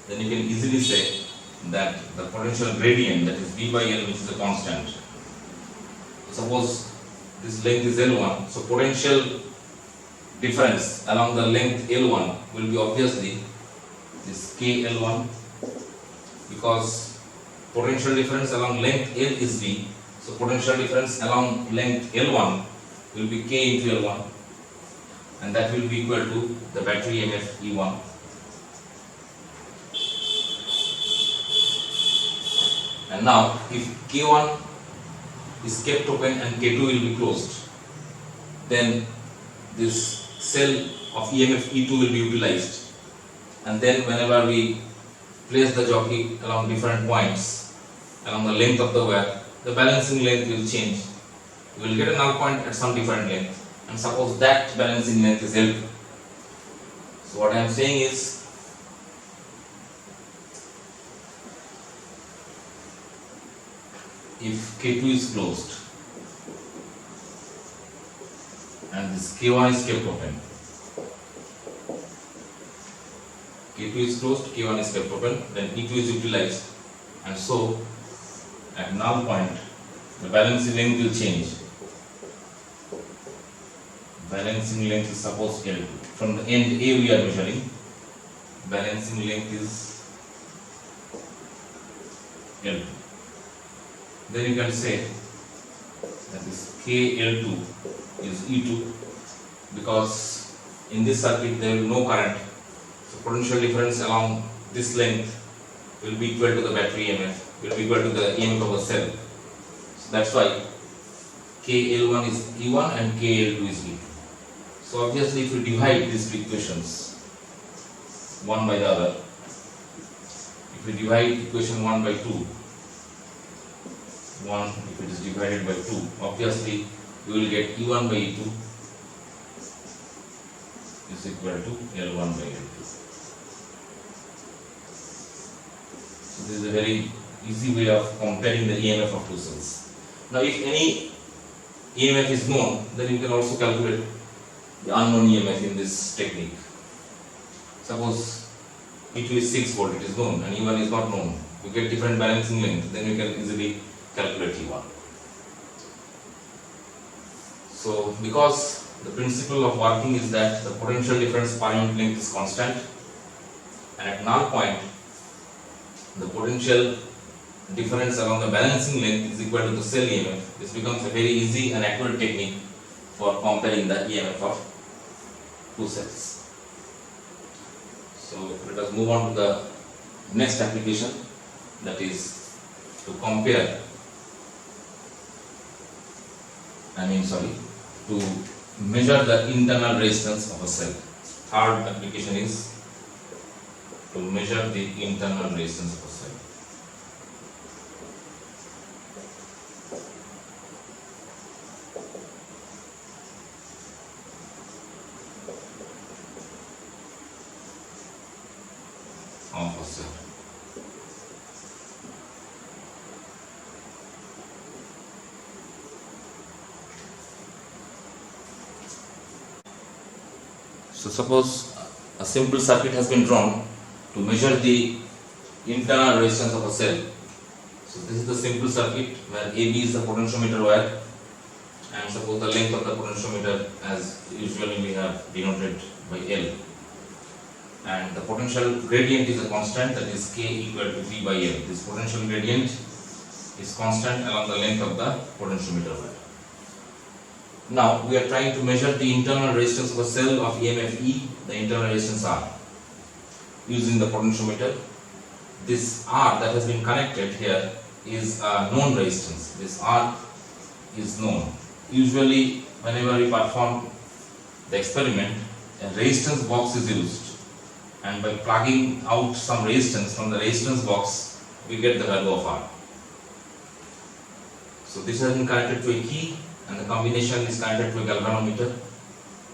then you can easily say that the potential gradient, that is V by L, which is a constant. Suppose this length is L1, so potential difference along the length L1 will be obviously this KL1, because potential difference along length L is V, so potential difference along length L1 will be K into L1, and that will be equal to the battery EMF E1. And now if K1 is kept open and K2 will be closed, then this cell of EMF E2 will be utilized, and then whenever we place the jockey along different points along the length of the wire, the balancing length will change. We will get a null point at some different length, and suppose that balancing length is L2. So what I am saying is, if K2 is closed and this K1 is kept open, K2 is closed, K1 is kept open, then E2 is utilized, and so at null point the balancing length will change. Balancing length is suppose L2. From the end A we are measuring, balancing length is L2. Then you can say that this KL2 is E2, because in this circuit there will be no current, so potential difference along this length will be equal to the battery EMF, will be equal to the EMF of a cell. So that's why KL1 is E1 and KL2 is E2. So obviously if we divide these two equations one by the other, if we divide equation 1 by 2, 1 if it is divided by 2, obviously we will get E1 by E2 is equal to L1 by L2. So this is a very easy way of comparing the EMF of two cells. Now if any EMF is known, then you can also calculate the unknown EMF in this technique. Suppose E2 is 6 volt, it is known, and E1 is not known. You get different balancing length, then you can easily calculate E1. So, because the principle of working is that the potential difference per unit length is constant, and at null point, the potential difference along the balancing length is equal to the cell EMF. This becomes a very easy and accurate technique for comparing the EMF of two cells. So let us move on to the next application, that is to compare, to measure the internal resistance of a cell. Third application is to measure the internal resistance of a cell. Of a cell. So suppose a simple circuit has been drawn to measure the internal resistance of a cell. So this is the simple circuit where AB is the potentiometer wire, and suppose the length of the potentiometer, as usually we have denoted by L, and the potential gradient is a constant, that is K equal to V by L. This potential gradient is constant along the length of the potentiometer wire. Now we are trying to measure the internal resistance of a cell of EMF E, the internal resistance R, using the potentiometer. This R that has been connected here is a known resistance. This R is known. Usually whenever we perform the experiment, a resistance box is used, and by plugging out some resistance from the resistance box, we get the value of R. So this has been connected to a key, and the combination is connected to a galvanometer.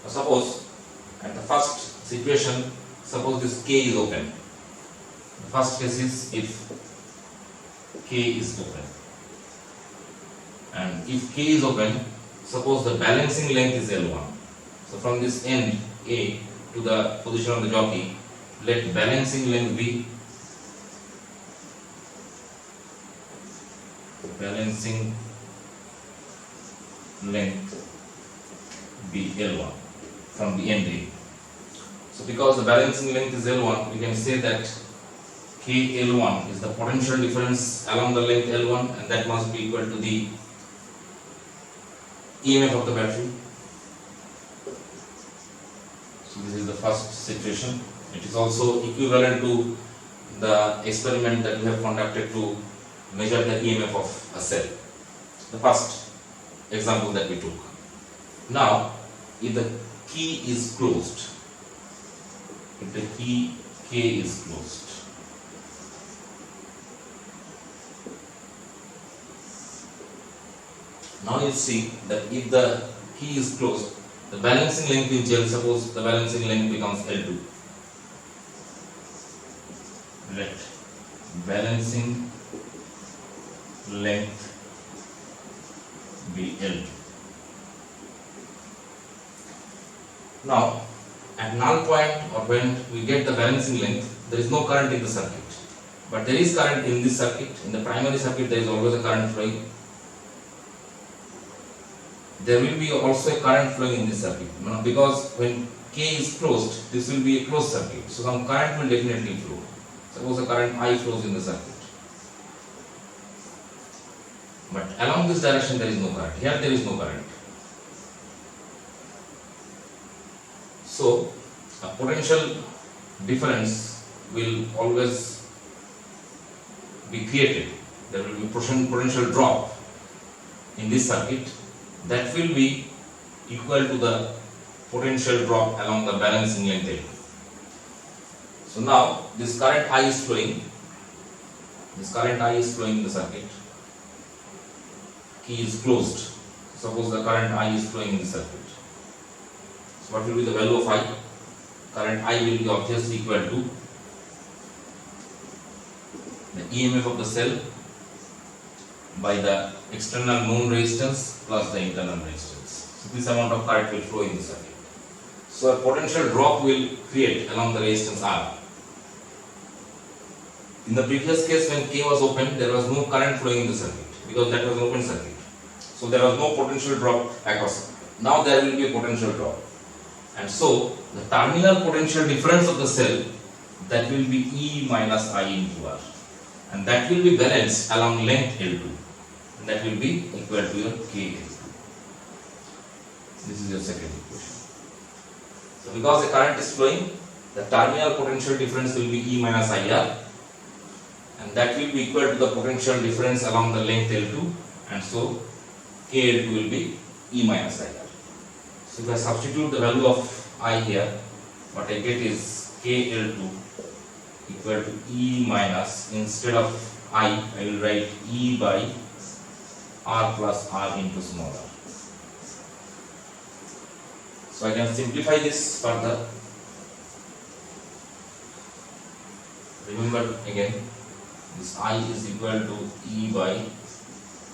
Now suppose at the first situation, suppose this K is open. The first case is if K is open, and if K is open, suppose the balancing length is L1. So from this end A to the position of the jockey, let balancing length be L1 from the end A. So because the balancing length is L1, we can say that KL1 is the potential difference along the length L1, and that must be equal to the EMF of the battery. So this is the first situation. It is also equivalent to the experiment that we have conducted to measure the EMF of a cell, the first example that we took. Now, if the key is closed, if the key K is closed, now you see that if the key is closed, the balancing length in gel, suppose the balancing length becomes L2. Let balancing length be L2. Now, at null point, or when we get the balancing length, there is no current in the circuit. But there is current in this circuit. In the primary circuit, there is always a current flowing. There will be also a current flowing in this circuit. Because when K is closed, this will be a closed circuit. So some current will definitely flow. Suppose a current I flows in the circuit. But along this direction there is no current. Here there is no current. So a potential difference will always be created. There will be potential drop in this circuit that will be equal to the potential drop along the balancing length L. So now this current I is flowing. This current I is flowing in the circuit. Key is closed. Suppose the current I is flowing in the circuit. So what will be the value of I? Current I will be obviously equal to the EMF of the cell by the external known resistance plus the internal resistance. So this amount of current will flow in the circuit. So a potential drop will create along the resistance R. In the previous case, when K was open, there was no current flowing in the circuit because that was an open circuit. So there was no potential drop across. Now there will be a potential drop. And so the terminal potential difference of the cell, that will be E minus I into R. And that will be balanced along length L2. And that will be equal to your KL2. This is your second equation. So because the current is flowing, the terminal potential difference will be E minus IR. And that will be equal to the potential difference along the length L2. And so KL2 will be E minus IR. So if I substitute the value of I here, what I get is KL2 equal to E minus, instead of I will write E by R plus R into small r. So I can simplify this further. Remember again, this I is equal to E by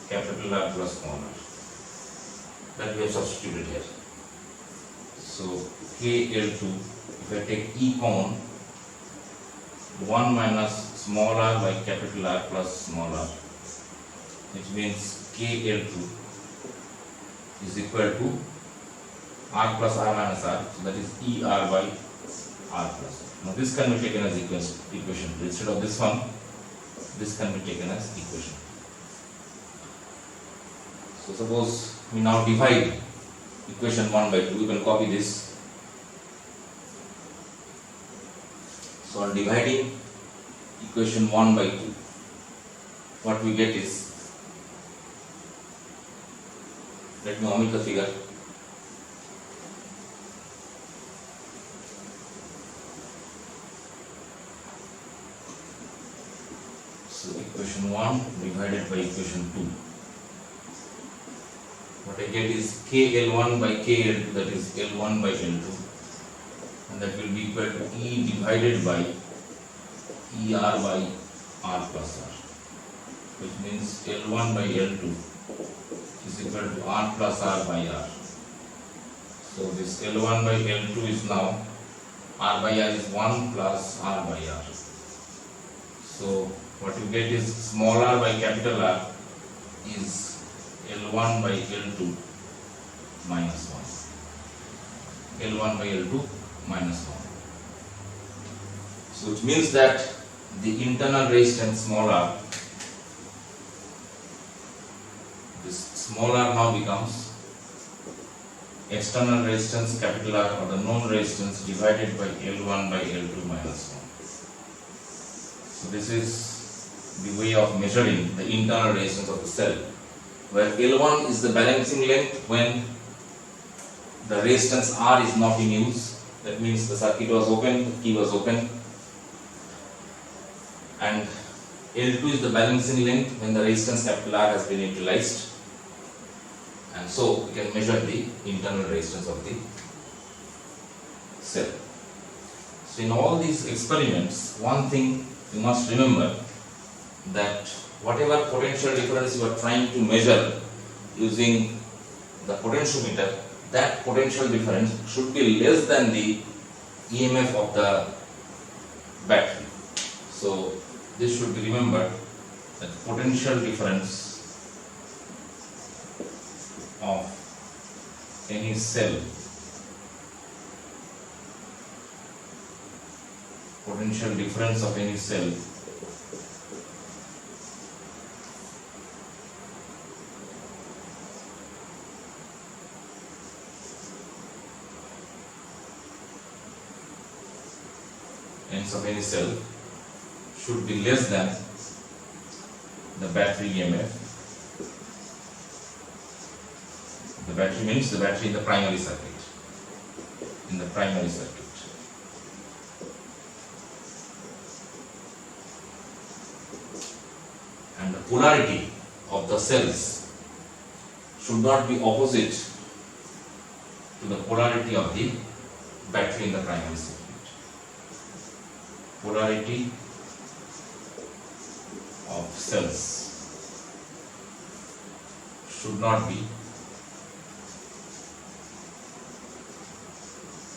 capital R plus small r. That we have substituted here. So KL2, if I take E common, 1 minus small r by capital R plus small r, which means KL2 is equal to R plus R minus R, so that is ER by R plus. Now this can be taken as equation. Instead of this one, this can be taken as equation. So suppose we now divide equation 1 by 2, we can copy this. So on dividing equation 1 by 2, what we get is, let me omit the figure. So equation 1 divided by equation 2. What I get is KL1 by KL2, that is L1 by L2, and that will be equal to E divided by ER by R plus R, which means L1 by L2 is equal to R plus R by R. So this L1 by L2 is now R by R is 1 plus R by R. So what you get is small r by capital R is L1 by L2 minus 1. L1 by L2 minus 1. So it means that the internal resistance small r, this small r now becomes external resistance capital R, or the known resistance, divided by L1 by L2 minus 1. So this is the way of measuring the internal resistance of the cell, where L1 is the balancing length when the resistance R is not in use. That means the circuit was open, the key was open. And L2 is the balancing length when the resistance capital R has been utilized. And so we can measure the internal resistance of the cell. So in all these experiments, one thing you must remember, that whatever potential difference you are trying to measure using the potentiometer, that potential difference should be less than the EMF of the battery. So this should be remembered, that potential difference of any cell, potential difference of any cell of any cell should be less than the battery EMF. The battery means the battery in the primary circuit. In the primary circuit. And the polarity of the cells should not be opposite to the polarity of the battery in the primary circuit. Polarity of cells should not be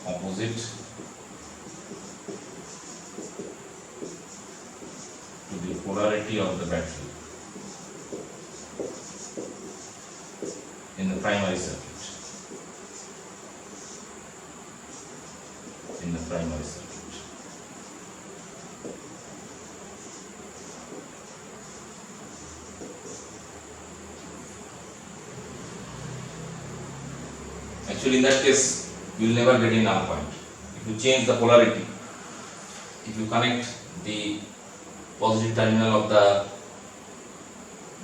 opposite to the polarity of the battery in the primary circuit. Actually, in that case, you will never get a null point. If you change the polarity, if you connect the positive terminal of the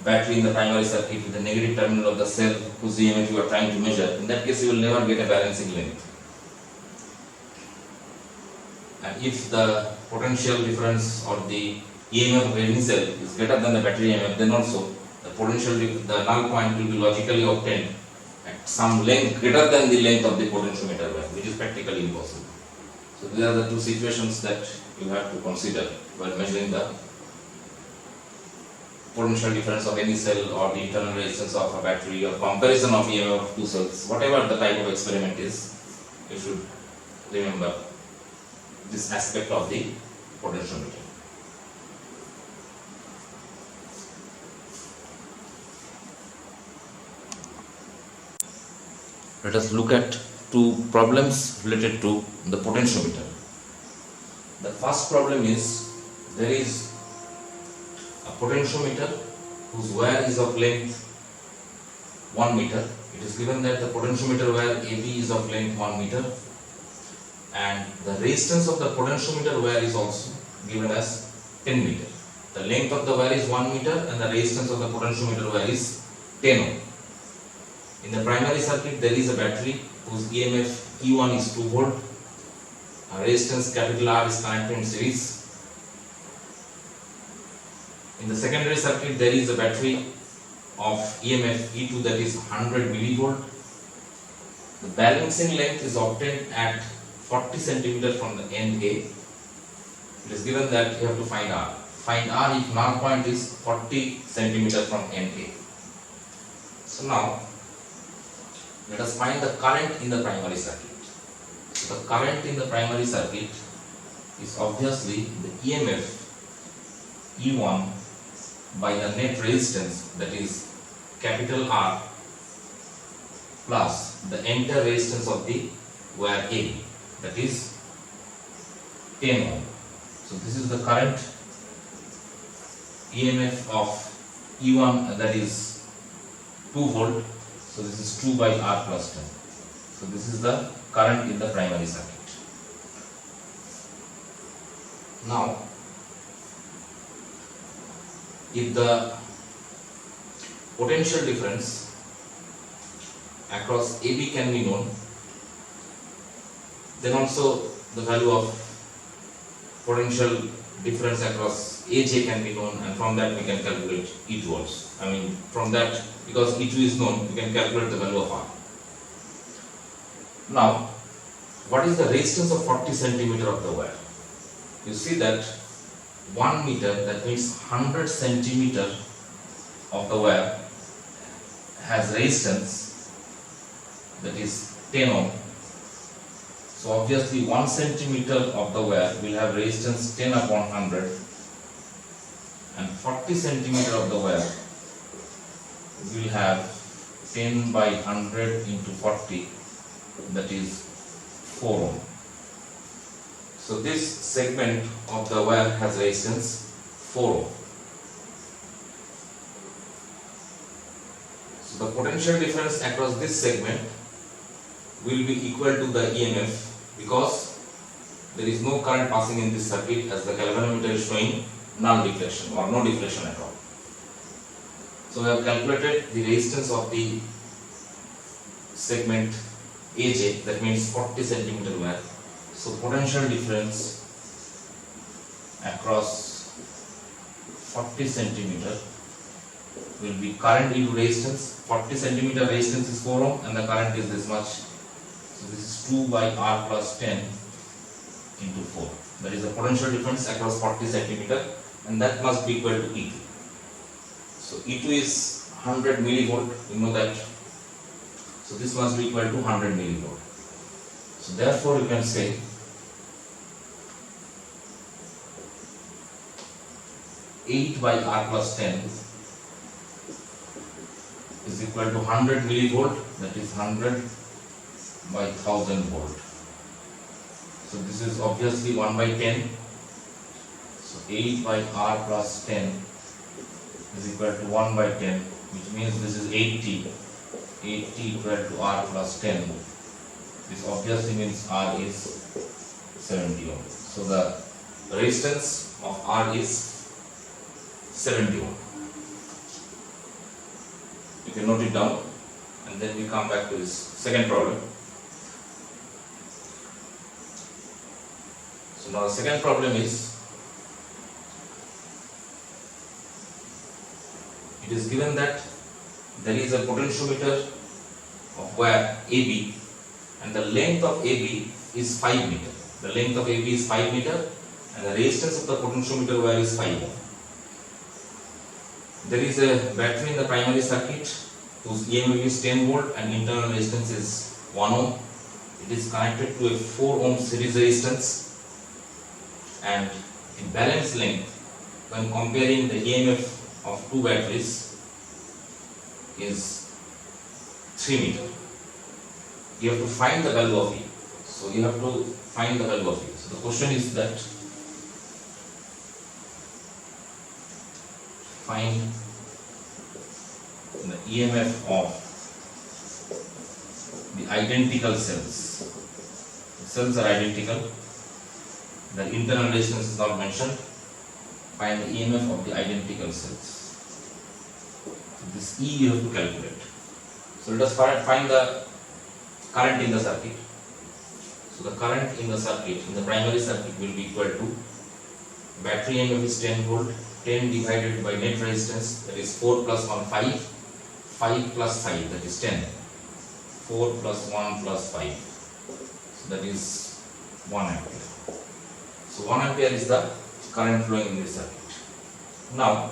battery in the primary circuit with the negative terminal of the cell whose EMF you are trying to measure, in that case you will never get a balancing length. And if the potential difference or the EMF of any cell is greater than the battery EMF, then also the null point will be logically obtained at some length greater than the length of the potentiometer wire, which is practically impossible. So these are the two situations that you have to consider while measuring the potential difference of any cell or the internal resistance of a battery or comparison of EMF of two cells. Whatever the type of experiment is, you should remember this aspect of the potentiometer. Let us look at two problems related to the potentiometer. The first problem is, there is a potentiometer whose wire is of length 1 meter. It is given that the potentiometer wire AB is of length 1 meter and the resistance of the potentiometer wire is also given as 10 meter. The length of the wire is 1 meter and the resistance of the potentiometer wire is 10 ohm. In the primary circuit, there is a battery whose EMF E1 is 2 volt. A resistance capital R is connected in series. In the secondary circuit, there is a battery of EMF E2 that is 100 millivolt. The balancing length is obtained at 40 centimeter from the end A. It is given that you have to find R. Find R if null point is 40 centimeter from end A. So now, let us find the current in the primary circuit. So the current in the primary circuit is obviously the EMF E1 by the net resistance, that is capital R, plus the entire resistance of the wire A, that is 10 ohm. So this is the current EMF of E1, that is 2 volt. So this is 2 by R plus 10. So this is the current in the primary circuit. Now, if the potential difference across AB can be known, then also the value of potential difference across AJ can be known, and from that we can calculate E2 also. From that, because E2 is known, we can calculate the value of R. Now, what is the resistance of 40 centimeter of the wire? You see that 1 meter, that means 100 centimeter of the wire has resistance, that is 10 ohm. So obviously 1 centimeter of the wire will have resistance 10 upon 100, and 40 centimeter of the wire will have 10 by 100 into 40, that is 4 ohm. So this segment of the wire has resistance 4 ohm. So the potential difference across this segment will be equal to the EMF, because there is no current passing in this circuit, as the galvanometer is showing null deflection or no deflection at all. So we have calculated the resistance of the segment AJ, that means 40 centimeter wire. So potential difference across 40 centimeter will be current into resistance. 40 centimeter resistance is 4 ohm and the current is this much. So this is 2 by R plus 10 into 4. That is the potential difference across 40 centimeter, and that must be equal to E2. So E2 is 100 millivolt, you know that. So this must be equal to 100 millivolt. So therefore you can say eight by R plus 10 is equal to 100 millivolt, that is 100 by 1000 volt. So this is obviously 1 by 10. So 8 by R plus 10 is equal to 1 by 10, which means this is 80. 80 equal to R plus 10. This obviously means R is 70 ohm. So the resistance of R is 70 ohm. You can note it down and then we come back to this second problem. So now the second problem is, it is given that there is a potentiometer of wire AB and the length of AB is 5 meter. The length of AB is 5 meter and the resistance of the potentiometer wire is 5 ohm. There is a battery in the primary circuit whose EMF is 10 volt and internal resistance is 1 ohm. It is connected to a 4 ohm series resistance, and the balance length when comparing the EMF of two batteries is 3 meter. You have to find the value of E. So you have to find the value of E. So the question is that find the EMF of the identical cells. The cells are identical. The internal resistance is not mentioned. Find the EMF of the identical cells. So this E you have to calculate. So let us find the current in the circuit. So the current in the circuit, in the primary circuit, will be equal to battery EMF is 10 volt, 10 divided by net resistance, that is 4 plus 1, 5, 5 plus 5, that is 10, 4 plus 1 plus 5, so that is 1 ampere. So 1 ampere is the current flowing in this circuit. Now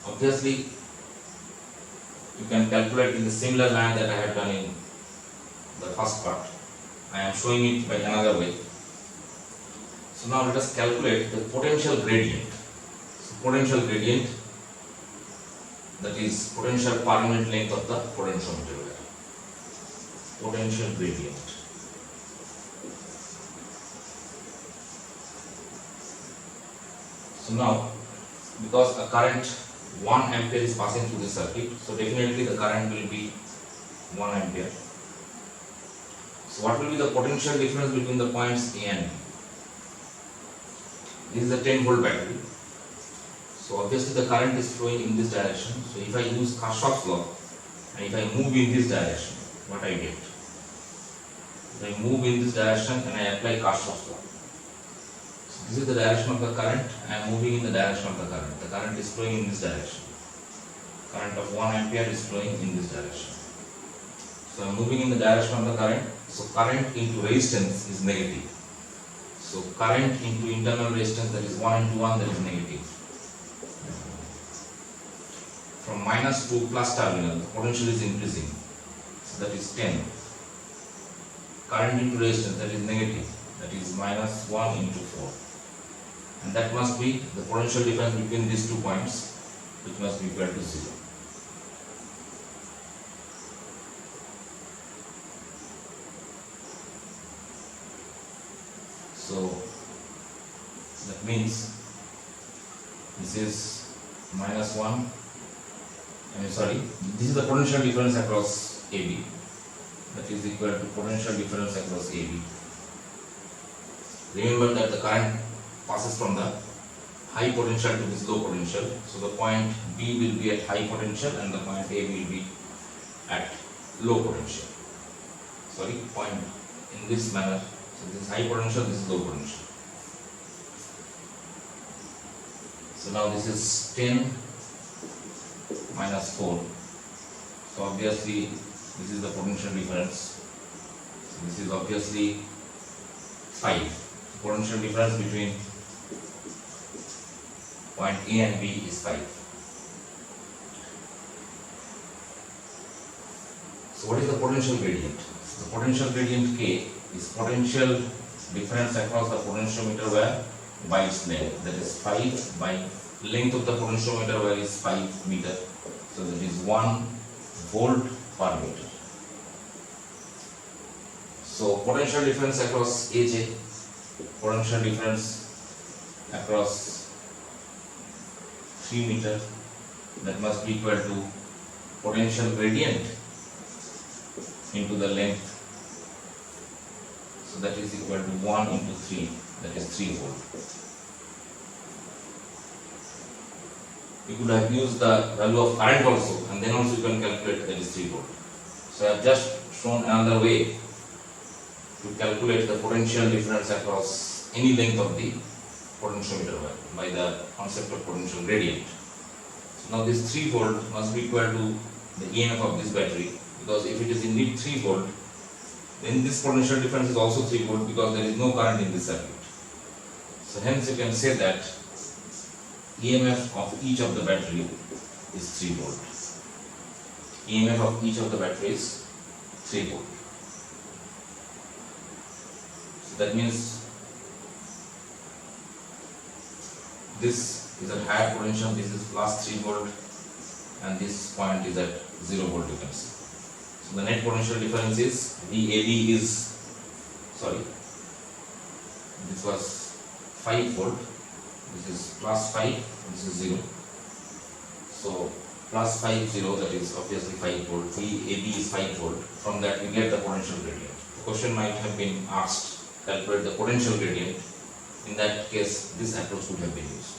obviously you can calculate in the similar line that I have done in the first part. I am showing it by another way. So now let us calculate the potential gradient. So potential gradient, that is potential per unit length of the potentiometer wire. Potential gradient. So now, because a current 1 ampere is passing through the circuit, so definitely the current will be 1 ampere. So what will be the potential difference between the points A and B? This is a 10 volt battery. So obviously the current is flowing in this direction. So if I use Kirchhoff's law and if I move in this direction, what I get? If I move in this direction and I apply Kirchhoff's law. So this is the direction of the current. I am moving in the direction of the current. The current is flowing in this direction. Current of 1 ampere is flowing in this direction. So I am moving in the direction of the current. So current into resistance is negative. So current into internal resistance, that is 1 into 1, that is negative. From minus to plus terminal, the potential is increasing. So that is 10. Current into resistance, that is negative. That is minus 1 into 4. And that must be the potential difference between these 2 points, which must be equal to 0. So that means this is minus 1, this is the potential difference across AB, that is equal to potential difference across AB. Remember that the current passes from the high potential to this low potential, so the point B will be at high potential and the point A will be at low potential. Point in this manner. So this is high potential, this is low potential. So now this is 10 minus 4. So obviously this is the potential difference. So this is obviously 5. Potential difference between point A and B is 5. So what is the potential gradient? The potential gradient K is potential difference across the potentiometer wire by its length. That is 5 by length of the potentiometer wire is 5 meter. So that is 1 volt per meter. So potential difference across AJ, potential difference across 3 meter, that must be equal to potential gradient into the length. So that is equal to 1 into 3, that is 3 volt. You could have used the value of current also, and then also you can calculate that is 3 volt. So I have just shown another way to calculate the potential difference across any length of the potentiometer wire by the concept of potential gradient. So now this 3 volt must be equal to the EMF of this battery, because if it is indeed 3 volt, then this potential difference is also 3 volt because there is no current in this circuit. So hence you can say that EMF of each of the battery is 3 volt. EMF of each of the battery is 3 volt. So that means this is at higher potential, this is plus 3 volt, and this point is at 0 volt, you can see. So the net potential difference is VAB is, this was 5 volt, this is plus 5, this is 0. So plus 5, 0, that is obviously 5 volt, VAB is 5 volt. From that we get the potential gradient. The question might have been asked, calculate the potential gradient. In that case, this approach would have been used.